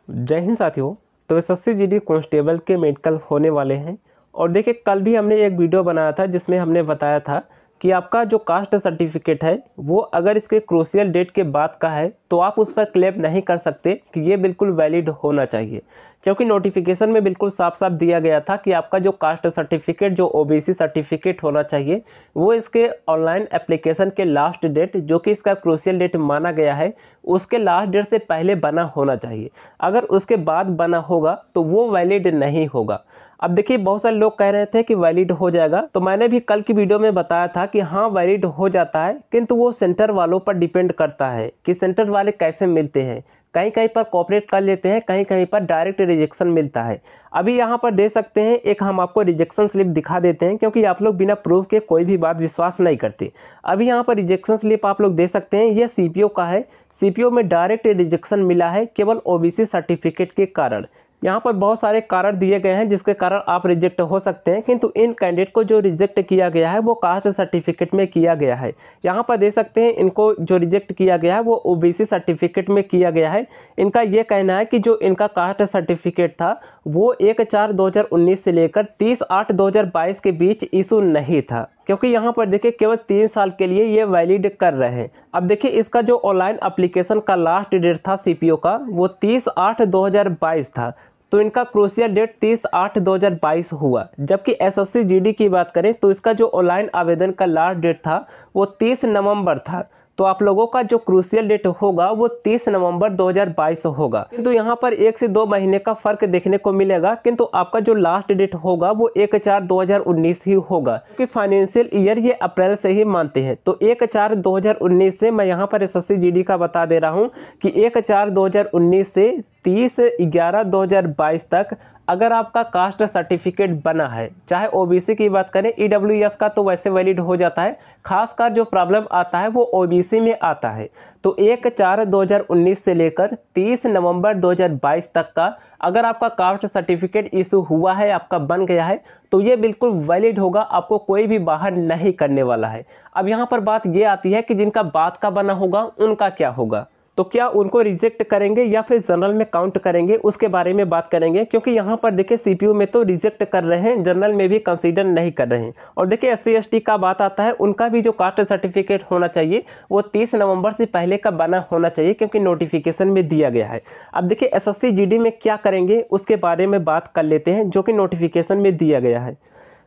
जय हिंद साथियों। तो एसएससी जीडी कांस्टेबल के मेडिकल होने वाले हैं और देखिए कल भी हमने एक वीडियो बनाया था जिसमें हमने बताया था कि आपका जो कास्ट सर्टिफिकेट है वो अगर इसके क्रूशियल डेट के बाद का है तो आप उस पर क्लेम नहीं कर सकते कि ये बिल्कुल वैलिड होना चाहिए, क्योंकि नोटिफिकेशन में बिल्कुल साफ साफ दिया गया था कि आपका जो कास्ट सर्टिफिकेट जो ओबीसी सर्टिफिकेट होना चाहिए वो इसके ऑनलाइन एप्लीकेशन के लास्ट डेट जो कि इसका क्रूशियल डेट माना गया है उसके लास्ट डेट से पहले बना होना चाहिए। अगर उसके बाद बना होगा तो वो वैलिड नहीं होगा। अब देखिए बहुत सारे लोग कह रहे थे कि वैलिड हो जाएगा, तो मैंने भी कल की वीडियो में बताया था कि हाँ वैलिड हो जाता है, किंतु वो सेंटर वालों पर डिपेंड करता है कि सेंटर वाले कैसे मिलते हैं। कहीं कहीं पर कोऑपरेट कर लेते हैं, कहीं कहीं पर डायरेक्ट रिजेक्शन मिलता है। अभी यहाँ पर दे सकते हैं, एक हम आपको रिजेक्शन स्लिप दिखा देते हैं क्योंकि आप लोग बिना प्रूफ के कोई भी बात विश्वास नहीं करते। अभी यहाँ पर रिजेक्शन स्लिप आप लोग दे सकते हैं, ये सीपीओ का है। सीपीओ में डायरेक्ट रिजेक्शन मिला है केवल ओबीसी सर्टिफिकेट के कारण। यहाँ पर बहुत सारे कारण दिए गए हैं जिसके कारण आप रिजेक्ट हो सकते हैं, किंतु इन कैंडिडेट को जो रिजेक्ट किया गया है वो कास्ट सर्टिफिकेट में किया गया है। यहाँ पर दे सकते हैं इनको जो रिजेक्ट किया गया है वो ओबीसी सर्टिफिकेट में किया गया है। इनका ये कहना है कि जो इनका कास्ट सर्टिफिकेट था वो 1/4/2019 से लेकर 30/8/2022 के बीच इशू नहीं था, क्योंकि यहाँ पर देखिए केवल 3 साल के लिए ये वैलिड कर रहे हैं। अब देखिए इसका जो ऑनलाइन एप्लीकेशन का लास्ट डेट था सीपीओ का वो 30/8/2022 था, तो इनका क्रूशियल डेट 30/8/2022 हुआ। जबकि एसएससी जीडी की बात करें तो इसका जो ऑनलाइन आवेदन का लास्ट डेट था वो 30 नवंबर था। तो आप लोगों का जो क्रूशियल डेट होगा वो 30 नवंबर 2022 होगा, किंतु यहाँ पर 1 से 2 महीने का फर्क देखने को मिलेगा, किंतु आपका जो लास्ट डेट होगा वो 1/4/2019 ही होगा, क्योंकि फाइनेंशियल ईयर ये अप्रैल से ही मानते हैं। तो 1/4/2019 से मैं यहाँ पर एसएससी जीडी का बता दे रहा हूँ कि 1/4/2019 से 30/11/2022 तक अगर आपका कास्ट सर्टिफिकेट बना है, चाहे ओबीसी की बात करें, ईडब्ल्यूएस का तो वैसे वैलिड हो जाता है, खासकर जो प्रॉब्लम आता है वो ओबीसी में आता है। तो 1/4/2019 से लेकर 30 नवंबर 2022 तक का अगर आपका कास्ट सर्टिफिकेट इशू हुआ है, आपका बन गया है, तो ये बिल्कुल वैलिड होगा, आपको कोई भी बाहर नहीं करने वाला है। अब यहाँ पर बात ये आती है कि जिनका बाद का बना होगा उनका क्या होगा, तो क्या उनको रिजेक्ट करेंगे या फिर जनरल में काउंट करेंगे, उसके बारे में बात करेंगे। क्योंकि यहाँ पर देखिए सीपीयू में तो रिजेक्ट कर रहे हैं, जनरल में भी कंसीडर नहीं कर रहे हैं। और देखिए एससी एसटी का बात आता है, उनका भी जो कास्ट सर्टिफिकेट होना चाहिए वो 30 नवंबर से पहले का बना होना चाहिए, क्योंकि नोटिफिकेशन में दिया गया है। अब देखिए एसएससी जीडी में क्या करेंगे उसके बारे में बात कर लेते हैं, जो कि नोटिफिकेशन में दिया गया है।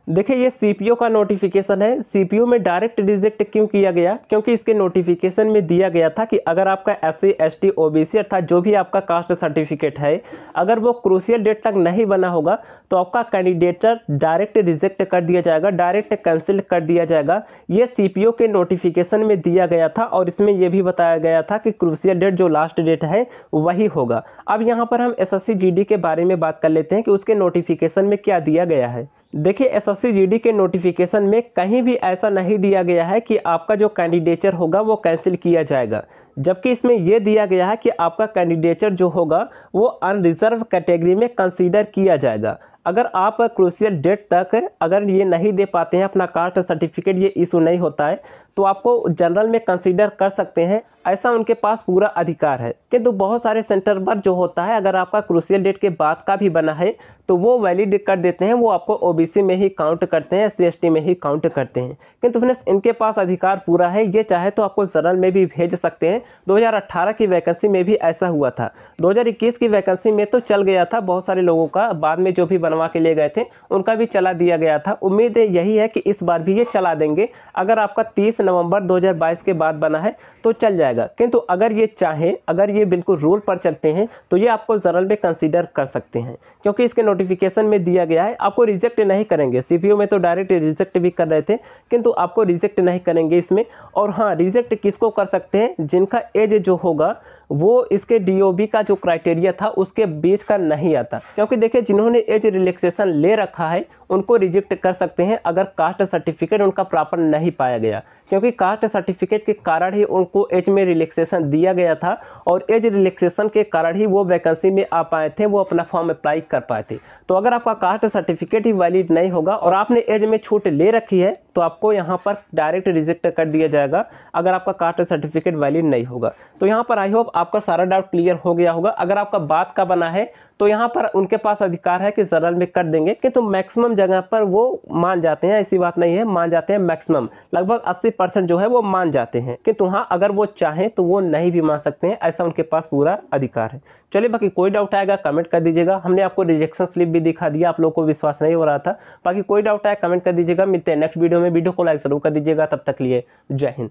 देखिए ये सीपीओ का नोटिफिकेशन है। सीपीओ में डायरेक्ट रिजेक्ट क्यों किया गया, क्योंकि इसके नोटिफिकेशन में दिया गया था कि अगर आपका एससी एसटी ओबीसी अर्थात जो भी आपका कास्ट सर्टिफिकेट है अगर वो क्रूशियल डेट तक नहीं बना होगा तो आपका कैंडिडेटर डायरेक्ट रिजेक्ट कर दिया जाएगा, डायरेक्ट कैंसिल कर दिया जाएगा। ये सीपीओ के नोटिफिकेशन में दिया गया था और इसमें यह भी बताया गया था कि क्रूशियल डेट जो लास्ट डेट है वही होगा। अब यहाँ पर हम एसएससी जीडी के बारे में बात कर लेते हैं कि उसके नोटिफिकेशन में क्या दिया गया है। देखिए एसएससी जीडी के नोटिफिकेशन में कहीं भी ऐसा नहीं दिया गया है कि आपका जो कैंडिडेचर होगा वो कैंसिल किया जाएगा, जबकि इसमें यह दिया गया है कि आपका कैंडिडेचर जो होगा वो अनरिजर्व कैटेगरी में कंसीडर किया जाएगा। अगर आप क्रूशियल डेट तक अगर ये नहीं दे पाते हैं, अपना कास्ट सर्टिफिकेट ये इशू नहीं होता है, तो आपको जनरल में कंसीडर कर सकते हैं, ऐसा उनके पास पूरा अधिकार है। किंतु बहुत सारे सेंटर पर जो होता है अगर आपका क्रूशियल डेट के बाद का भी बना है तो वो वैलिड कर देते हैं, वो आपको ओबीसी में ही काउंट करते हैं, एससी एसटी में ही काउंट करते हैं। किंतु फ्रेंड्स इनके पास अधिकार पूरा है, ये चाहे तो आपको जनरल में भी भेज सकते हैं। 2018 की वैकेंसी में भी ऐसा हुआ था, 2021 की वैकेंसी में तो चल गया था बहुत सारे लोगों का, बाद में जो भी बनवा के ले गए थे उनका भी चला दिया गया था। उम्मीद यही है कि इस बार भी ये चला देंगे। अगर आपका 30 नवंबर 2022 के बाद बना है तो चल जाएगा, किंतु अगर ये चाहें, अगर ये बिल्कुल रूल पर चलते हैं तो ये आपको जनरल में कंसीडर कर सकते हैं, क्योंकि इसके नोटिफिकेशन में दिया गया है आपको रिजेक्ट नहीं करेंगे। सीपीओ में तो डायरेक्ट रिजेक्ट भी कर रहे थे, किंतु आपको रिजेक्ट नहीं करेंगे इसमें। और हाँ, रिजेक्ट किसको कर सकते हैं, जिनका एज जो होगा वो इसके डीओबी का जो क्राइटेरिया था उसके बीच का नहीं आता, क्योंकि देखिए जिन्होंने एज रिलैक्सेशन ले रखा है उनको रिजेक्ट कर सकते हैं अगर कास्ट सर्टिफिकेट उनका प्रॉपर नहीं पाया गया, क्योंकि कास्ट सर्टिफिकेट के कारण ही उनको एज में रिलैक्सेशन दिया गया था और एज रिलैक्सेशन के कारण ही वो वैकेंसी में आ पाए थे, वो अपना फॉर्म अप्लाई कर पाए थे। तो अगर आपका कास्ट सर्टिफिकेट ही वैलिड नहीं होगा और आपने एज में छूट ले रखी है तो आपको यहाँ पर डायरेक्ट रिजेक्ट कर दिया जाएगा अगर आपका कास्ट सर्टिफिकेट वैलिड नहीं होगा। तो यहाँ पर आई होप आपका सारा डाउट क्लियर हो गया होगा। अगर आपका बात का बना है तो यहाँ पर उनके पास अधिकार है कि जनरल में कर देंगे, किंतु मैक्सिमम जगह पर वो मान जाते हैं, ऐसी बात नहीं है, मान जाते हैं मैक्सिमम, लगभग 80% जो है वो मान जाते हैं। किंतु हाँ, अगर वो चाहें तो वो नहीं भी मान सकते हैं, ऐसा उनके पास पूरा अधिकार है। चलिए, बाकी कोई डाउट आएगा कमेंट कर दीजिएगा। हमने आपको रिजेक्शन स्लिप भी दिखा दिया, आप लोगों को विश्वास नहीं हो रहा था। बाकी कोई डाउट आए कमेंट कर दीजिएगा। मिलते हैं नेक्स्ट वीडियो में, वीडियो को लाइक जरूर कर दीजिएगा। तब तक लिए जय हिंद।